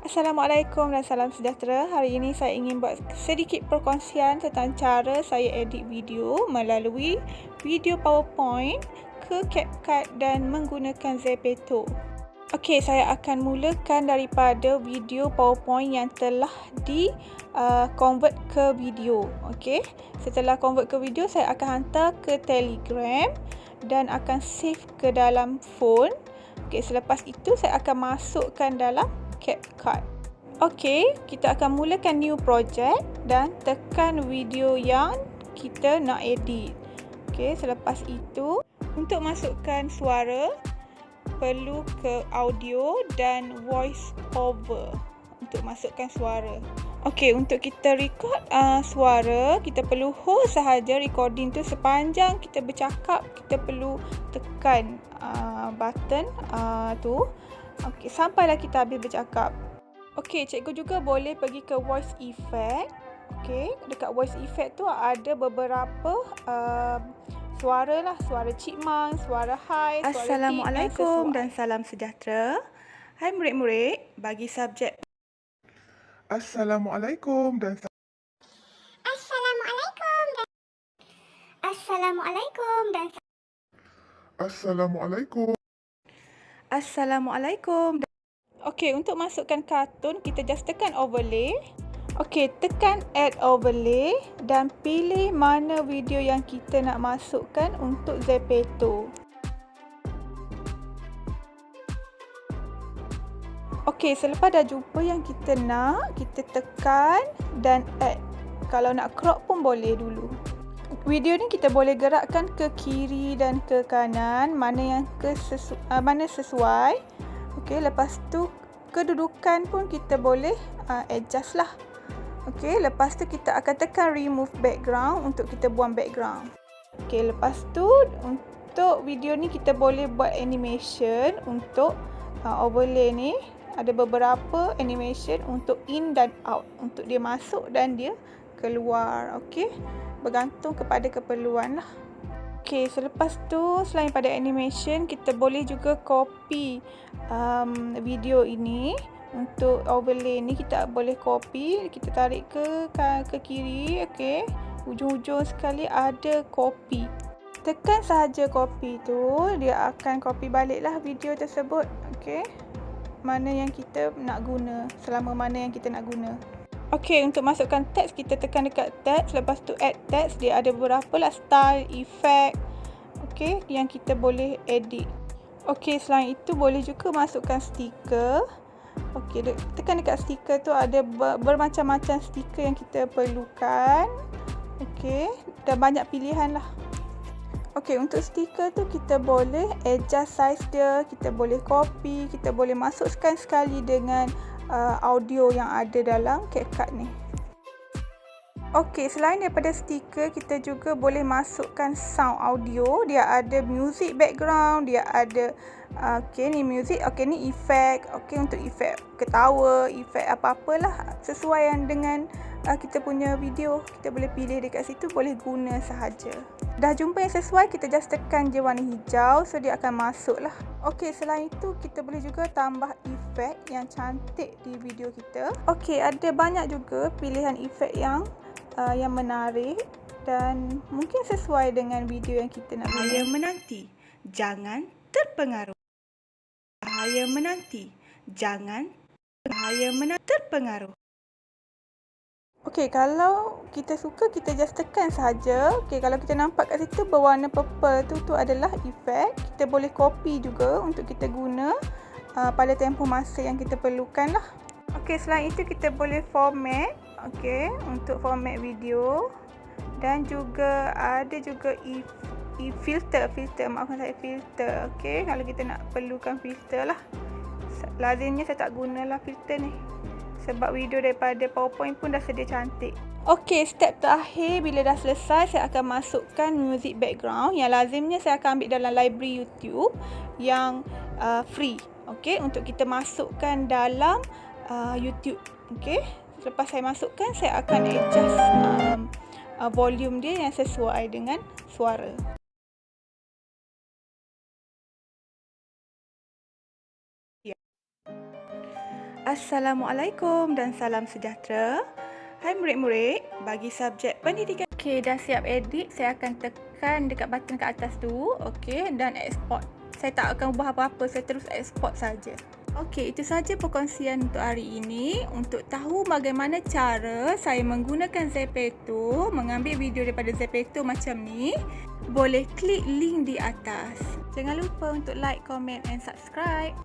Assalamualaikum dan salam sejahtera. Hari ini saya ingin buat sedikit perkongsian tentang cara saya edit video melalui video PowerPoint ke Capcut dan menggunakan Zepeto. Okey, saya akan mulakan daripada video PowerPoint yang telah convert ke video. Okey, setelah convert ke video, saya akan hantar ke Telegram dan akan save ke dalam phone. Okey, selepas itu saya akan masukkan dalam Capcut. Okey, kita akan mulakan new project dan tekan video yang kita nak edit. Okey, selepas itu untuk masukkan suara perlu ke audio dan voice over untuk masukkan suara. Okey, untuk kita record suara, kita perlu hold sahaja recording tu sepanjang kita bercakap, kita perlu tekan button tu. Okey, sampailah kita habis bercakap. Okey, cikgu juga boleh pergi ke voice effect. Okey, dekat voice effect tu ada beberapa suara lah, suara chipmunk, suara high, suara Assalamualaikum dan salam sejahtera. Hai murid-murid, bagi subjek Assalamualaikum dan Assalamualaikum dan Assalamualaikum. Okey, untuk masukkan kartun, kita just tekan overlay. Okey, tekan add overlay dan pilih mana video yang kita nak masukkan untuk Zepeto. Okey, selepas dah jumpa yang kita nak, kita tekan dan add. Kalau nak crop pun boleh dulu. Video ni kita boleh gerakkan ke kiri dan ke kanan, mana yang mana sesuai. Okey, lepas tu kedudukan pun kita boleh adjust lah. Okey, lepas tu kita akan tekan remove background untuk kita buang background. Okey, lepas tu untuk video ni kita boleh buat animation untuk overlay ni. Ada beberapa animation untuk in dan out, untuk dia masuk dan dia keluar. Okey, bergantung kepada keperluan lah. Okey, selepas tu selain pada animation, kita boleh juga copy video ini. Untuk overlay ni kita boleh copy, kita tarik ke kiri. Okey, ujung-ujung sekali ada copy. Tekan sahaja copy tu, dia akan copy baliklah video tersebut. Okey, mana yang kita nak guna, selama mana yang kita nak guna. Okey, untuk masukkan teks, kita tekan dekat teks. Lepas tu add teks, dia ada beberapa lah style, effect. Okey, yang kita boleh edit. Okey, selain itu boleh juga masukkan stiker. Okey, tekan dekat stiker tu, ada bermacam-macam stiker yang kita perlukan. Okey, dah banyak pilihan lah. Okey, untuk stiker tu kita boleh adjust size dia, kita boleh copy, kita boleh masukkan sekali dengan audio yang ada dalam Capcut ni. Okey, selain daripada stiker, kita juga boleh masukkan sound audio. Dia ada music background, dia ada okey ni music, okey ni efek. Okey, untuk efek ketawa, efek apa-apalah sesuai dengan kita punya video, kita boleh pilih dekat situ, boleh guna sahaja. Dah jumpa yang sesuai, kita just tekan je warna hijau, so dia akan masuk lah. Okey, selain itu kita boleh juga tambah efek yang cantik di video kita. Okey, ada banyak juga pilihan efek yang menarik dan mungkin sesuai dengan video yang kita nak bahaya menanti, jangan terpengaruh. Bahaya menanti, jangan terpengaruh. Okey, kalau kita suka, kita just tekan saja. Okey, kalau kita nampak kat situ berwarna purple tu adalah efek. Kita boleh copy juga untuk kita guna pada tempoh masa yang kita perlukan lah. Okey, selain itu kita boleh format. Okey, untuk format video dan juga ada juga filter. Maafkan saya, filter. Okey, kalau kita nak perlukan filter lah. Lazimnya saya tak gunalah filter ni, sebab video daripada PowerPoint pun dah sedia cantik. Okey, step terakhir bila dah selesai, saya akan masukkan music background yang lazimnya saya akan ambil dalam library YouTube yang free. Okey, untuk kita masukkan dalam YouTube. Okey, selepas saya masukkan, saya akan adjust volume dia yang sesuai dengan suara. Assalamualaikum dan salam sejahtera. Hai murid-murid, bagi subjek pendidikan. Okey, dah siap edit. Saya akan tekan dekat button kat atas tu. Okey, dan export. Saya tak akan ubah apa-apa, saya terus export saja. Okey, itu saja perkongsian untuk hari ini. Untuk tahu bagaimana cara saya menggunakan Zepeto, mengambil video daripada Zepeto macam ni, boleh klik link di atas. Jangan lupa untuk like, comment and subscribe.